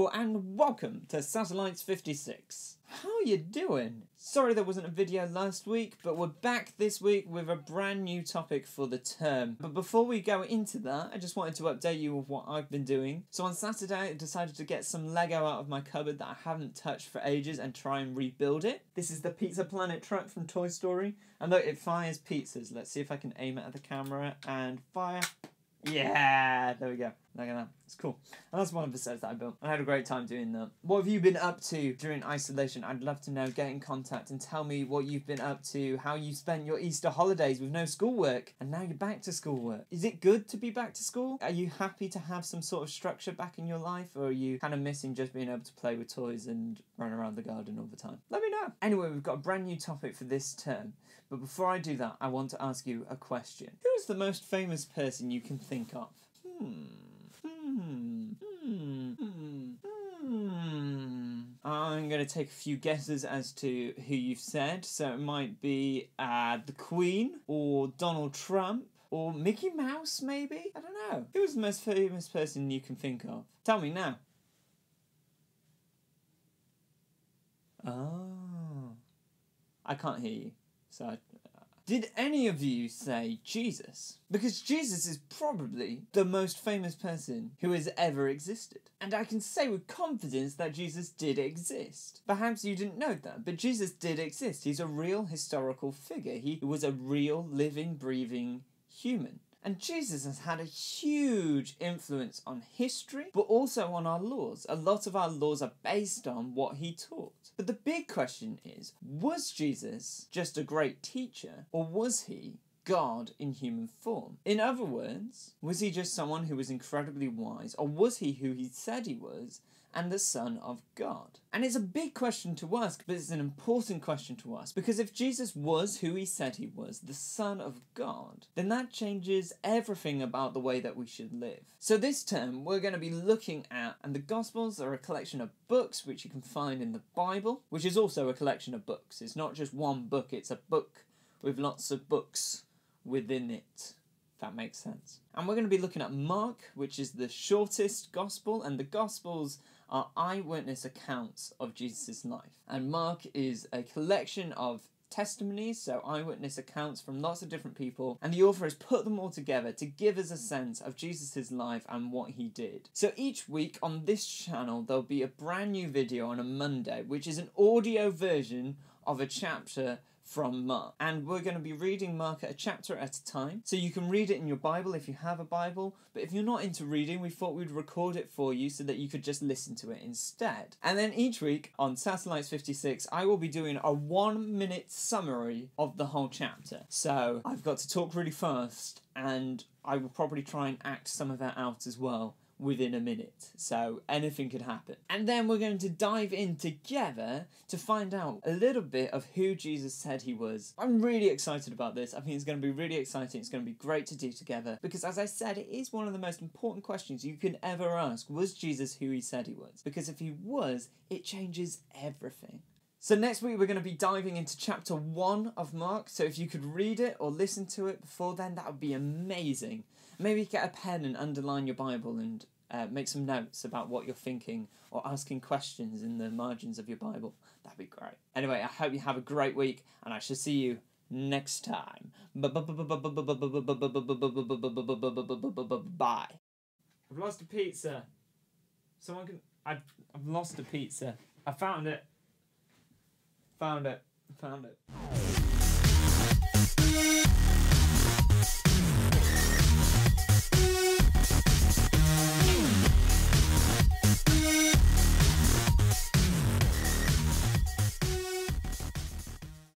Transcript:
Hello and welcome to Satellites 56. How you doing? Sorry there wasn't a video last week, but we're back this week with a brand new topic for the term. But before we go into that, I just wanted to update you with what I've been doing. So on Saturday, I decided to get some Lego out of my cupboard that I haven't touched for ages and try and rebuild it. This is the Pizza Planet truck from Toy Story. And look, it fires pizzas. Let's see if I can aim it at the camera and fire. Yeah, there we go. Look at that. It's cool. And that's one of the sets that I built. I had a great time doing that. What have you been up to during isolation? I'd love to know. Get in contact and tell me what you've been up to, how you spent your Easter holidays with no schoolwork, and now you're back to schoolwork. Is it good to be back to school? Are you happy to have some sort of structure back in your life, or are you kind of missing just being able to play with toys and run around the garden all the time? Let me know. Anyway, we've got a brand new topic for this term. But before I do that, I want to ask you a question. Who is the most famous person you can think of? I'm going to take a few guesses as to who you've said. So it might be the Queen, or Donald Trump, or Mickey Mouse, maybe? I don't know. Who is the most famous person you can think of? Tell me now. Oh. I can't hear you. So did any of you say Jesus? Because Jesus is probably the most famous person who has ever existed. And I can say with confidence that Jesus did exist. Perhaps you didn't know that, but Jesus did exist. He's a real historical figure. He was a real, living, breathing human. And Jesus has had a huge influence on history, but also on our laws. A lot of our laws are based on what he taught. But the big question is, was Jesus just a great teacher, or was he God in human form? In other words, was he just someone who was incredibly wise, or was he who he said he was, and the Son of God? And it's a big question to ask, but it's an important question to ask, because if Jesus was who he said he was, the Son of God, then that changes everything about the way that we should live. So this term we're going to be looking at, and the Gospels are a collection of books which you can find in the Bible, which is also a collection of books. It's not just one book, it's a book with lots of books within it. That makes sense. And we're going to be looking at Mark, which is the shortest gospel, and the Gospels are eyewitness accounts of Jesus' life. And Mark is a collection of testimonies, so eyewitness accounts from lots of different people, and the author has put them all together to give us a sense of Jesus' life and what he did. So each week on this channel there'll be a brand new video on a Monday, which is an audio version of a chapter from Mark. And we're going to be reading Mark a chapter at a time. So you can read it in your Bible if you have a Bible, but if you're not into reading, we thought we'd record it for you so that you could just listen to it instead. And then each week on Satellites 56, I will be doing a 1-minute summary of the whole chapter. So I've got to talk really fast, and I will probably try and act some of that out as well within a minute, so anything could happen. And then we're going to dive in together to find out a little bit of who Jesus said he was. I'm really excited about this. I think it's going to be really exciting. It's going to be great to do together, because as I said, it is one of the most important questions you can ever ask. Was Jesus who he said he was? Because if he was, it changes everything. So next week we're going to be diving into chapter 1 of Mark, so if you could read it or listen to it before then, that would be amazing. Maybe get a pen and underline your Bible and make some notes about what you're thinking, or asking questions in the margins of your Bible. That'd be great. Anyway, I hope you have a great week, and I shall see you next time. Bye. I've lost a pizza. Someone can... I've lost a pizza. I found it. Found it.